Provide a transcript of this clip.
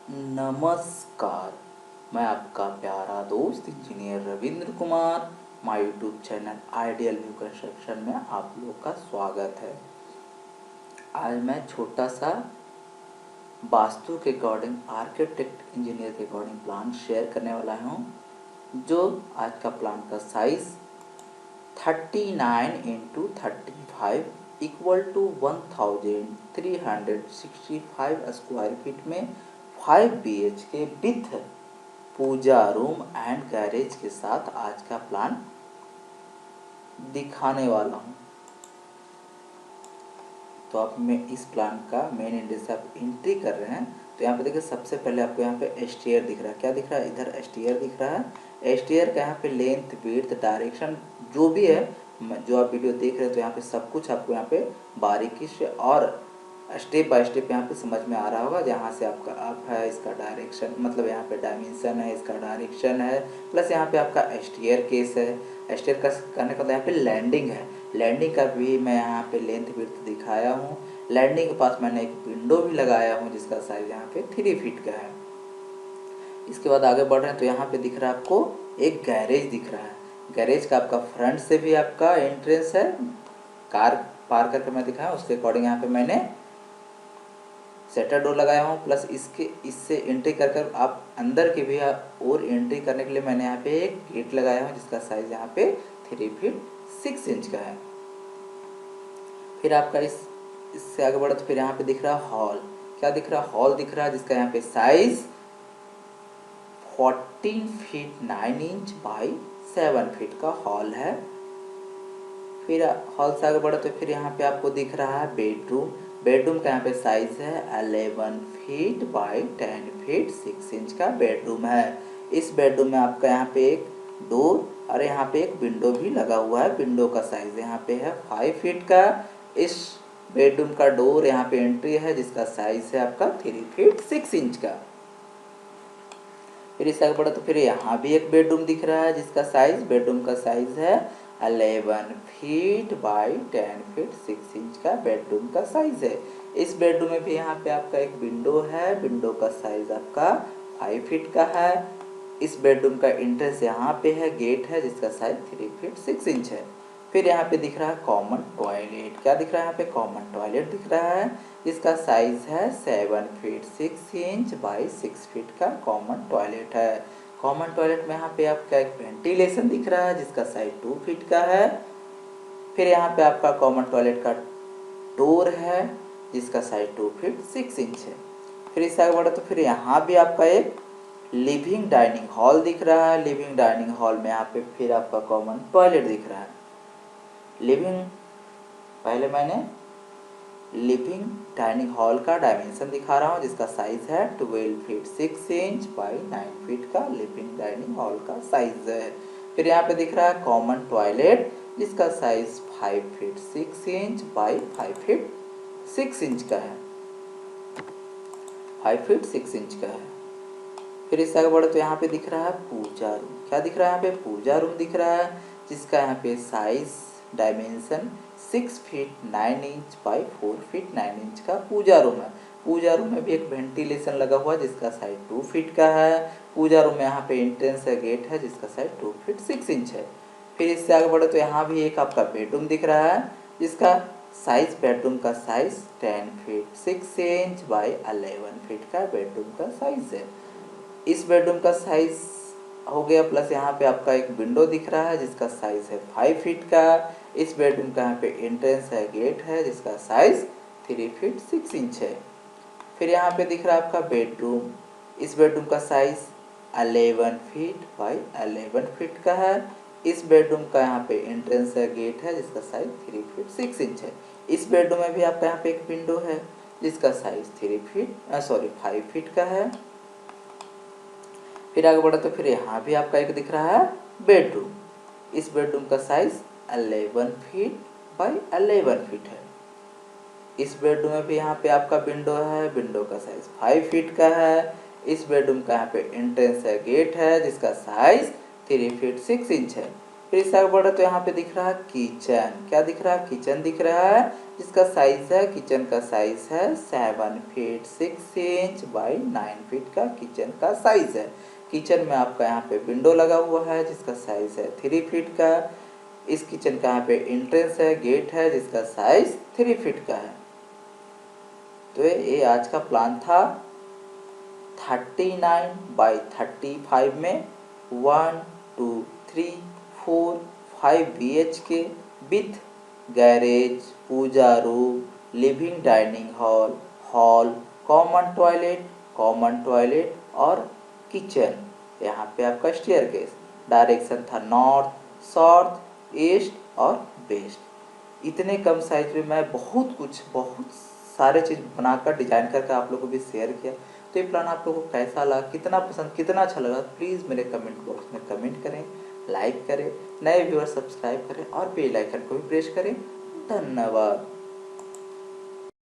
नमस्कार, मैं आपका प्यारा दोस्त engineer Ravindra Kumar. My YouTube channel ideal view construction में आप लोग का स्वागत है। आज मैं छोटा सा वास्तु के अकॉर्डिंग, आर्किटेक्ट इंजीनियर के अकॉर्डिंग प्लान शेयर करने वाला हूँ। जो आज का प्लान का size 39x35 equal to 1365 square feet में 5 BHK with puja room and garage के साथ आज का प्लान दिखाने वाला हूँ। तो आप मैं इस प्लान का मेन इंडेक्स आप एंट्री कर रहे हैं तो यहाँ पे देखिए, सबसे पहले आपको यहाँ पे एस्टियर दिख रहा है। क्या दिख रहा है? इधर एस्टियर दिख रहा है। एस्टियर का यहाँ पे लेंथ, विड्थ, डायरेक्शन जो भी है, जो आप वीडियो देख रहे हो तो यहाँ पे सब कुछ आपको यहाँ पे बारीकी से और स्टेप बाय स्टेप यहाँ पे समझ में आ रहा होगा। जहाँ से आपका अप है, इसका डायरेक्शन मतलब यहाँ पे डायमेंशन है, इसका डायरेक्शन है, प्लस यहाँ पे आपका एस्टियर केस है। एस्टियर का करने का यहाँ पे लैंडिंग है। लैंडिंग का भी मैं यहाँ पे लेंथ विड्थ दिखाया हूँ। लैंडिंग के पास मैंने एक विंडो भी लगाया हूँ जिसका साइज यहाँ पे 3 फीट का है। इसके बाद आगे बढ़ रहे हैं तो यहाँ पे दिख रहा है आपको एक गैरेज दिख रहा है। गैरेज का आपका फ्रंट से भी आपका एंट्रेंस है। कार पार्क करके मैं दिखाया, उसके अकॉर्डिंग यहाँ पे मैंने शटर डोर लगाया हूँ, प्लस इससे एंट्री कर कर आप अंदर की भी और एंट्री करने के लिए मैंने यहाँ पे एक गेट लगाया हूँ जिसका साइज यहाँ पे 3 फीट 6 इंच का है। फिर आपका इससे आगे बढ़ो तो फिर यहाँ पे दिख रहा है हॉल। क्या दिख रहा है? हॉल दिख रहा है जिसका यहाँ पे size 14 feet 9 inch by 7 feet का हॉल है। फिर हॉल से आगे बढ़ो तो फिर यहाँ पे आपको दिख रहा है बेडरूम। बेडरूम का यहाँ पे साइज है 11 फीट बाई 10 फीट 6 इंच का बेडरूम है। इस बेडरूम में आपका यहाँ पे एक डोर और यहाँ पे एक विंडो भी लगा हुआ है। विंडो का साइज यहाँ पे है 5 फीट का। इस बेडरूम का डोर यहाँ पे एंट्री है जिसका साइज है आपका 3 फीट 6 इंच का। फिर इससे आगे बढ़ो तो फिर यहाँ भी एक बेडरूम दिख रहा है जिसका साइज, बेडरूम का साइज है 11 फीट बाई 10 फीट 6 इंच का बेडरूम का साइज है। इस बेडरूम में भी यहाँ पे आपका एक विंडो है। विंडो का साइज आपका 5 फीट का है। इस बेडरूम का एंट्रेंस यहाँ पे है, गेट है जिसका साइज 3 फीट 6 इंच है। फिर यहाँ पे दिख रहा है कॉमन टॉयलेट। क्या दिख रहा है? यहाँ पे कॉमन टॉयलेट दिख रहा है जिसका साइज है 7 फीट 6 इंच बाई 6 फीट का कॉमन टॉयलेट है। कॉमन टॉयलेट में यहाँ पे आपका एक वेंटिलेशन दिख रहा है जिसका साइज 2 फीट का है। फिर यहाँ पे आपका कॉमन टॉयलेट का डोर है जिसका साइज 2 फीट 6 इंच है। फिर इससे आगे बढ़ो तो फिर यहाँ भी आपका एक लिविंग डाइनिंग हॉल दिख रहा है। लिविंग डाइनिंग हॉल में यहाँ पे फिर आपका कॉमन टॉयलेट दिख रहा है। लिविंग पहले मैंने लिविंग डाइनिंग हॉल का डायमेंशन दिखा रहा हूँ जिसका साइज है 12 फीट 6 इंच बाई 9 फीट का लिविंग डाइनिंग हॉल का साइज है। फिर यहाँ पे दिख रहा है कॉमन टॉयलेट जिसका size 5 feet 6 inch by 5 feet 6 inch का है। 5 फीट 6 इंच का है। फिर इससे आगे बढ़े तो यहाँ पे दिख रहा है पूजा रूम। क्या दिख रहा है? यहाँ पे पूजा रूम दिख रहा है जिसका यहाँ पे size dimension 6 feet 9 inch by 4 feet 9 inch का पूजा रूम है। पूजा रूम में भी एक वेंटिलेशन लगा हुआ है जिसका साइज 2 फीट का है। पूजा रूम में यहाँ पे एंट्रेंस है, गेट है जिसका साइज 2 फीट 6 इंच है। फिर इससे आगे बढ़े तो यहाँ भी एक आपका बेडरूम दिख रहा है जिसका साइज, बेडरूम का size 10 feet 6 inch by 11 feet का बेडरूम का साइज है। इस बेडरूम का साइज हो गया, प्लस यहाँ पे आपका एक विंडो दिख रहा है जिसका साइज है 5 फीट का। इस बेडरूम का यहाँ पे एंट्रेंस है, गेट है जिसका साइज 3 फीट 6 इंच है। फिर यहाँ पे दिख रहा है आपका बेडरूम। इस बेडरूम का साइज 11 फीट बाई 11 फीट का है। इस बेडरूम का यहाँ पे एंट्रेंस है, गेट है जिसका साइज 3 फीट 6 इंच है। इस बेडरूम में भी आपका यहाँ पे एक विंडो है जिसका साइज 5 फीट का है। फिर आगे बढ़े तो फिर यहाँ भी आपका एक दिख रहा है बेडरूम। इस बेडरूम का साइज 11 फीट बाई 11 फीट है। इस बेडरूम में भी यहाँ पे आपका विंडो है, विंडो का साइज 5 फीट का है। इस बेडरूम का यहाँ पे एंट्रेंस है, गेट है जिसका साइज 3 फीट 6 इंच है। फिर इससे आगे बढ़े तो यहाँ पे दिख रहा है किचन। क्या दिख रहा है? किचन दिख रहा है जिसका साइज है, किचन का साइज है 7 फीट 6 इंच बाई 9 फीट का किचन का साइज है। किचन में आपका यहाँ पे विंडो लगा हुआ है जिसका साइज है 3 फीट का। इस किचन का यहाँ पे एंट्रेंस है, गेट है जिसका साइज 3 फीट का है। तो ये आज का प्लान था 39 बाई 35 में 1 2 3 4 5 BHK with garage, puja room, living dining hall, hall, common toilet और किचन। यहाँ पे आपका स्टेयरकेस, डायरेक्शन था नॉर्थ, साउथ, ईस्ट और वेस्ट। इतने कम साइज में मैं बहुत सारे चीज़ बनाकर डिजाइन करके आप लोगों को भी शेयर किया। तो ये प्लान आप लोगों को कैसा लगा, कितना पसंद, कितना अच्छा लगा, प्लीज़ मेरे कमेंट बॉक्स में कमेंट करें, लाइक करें, नए व्यूअर सब्सक्राइब करें और बेल आइकन को भी प्रेस करें। धन्यवाद।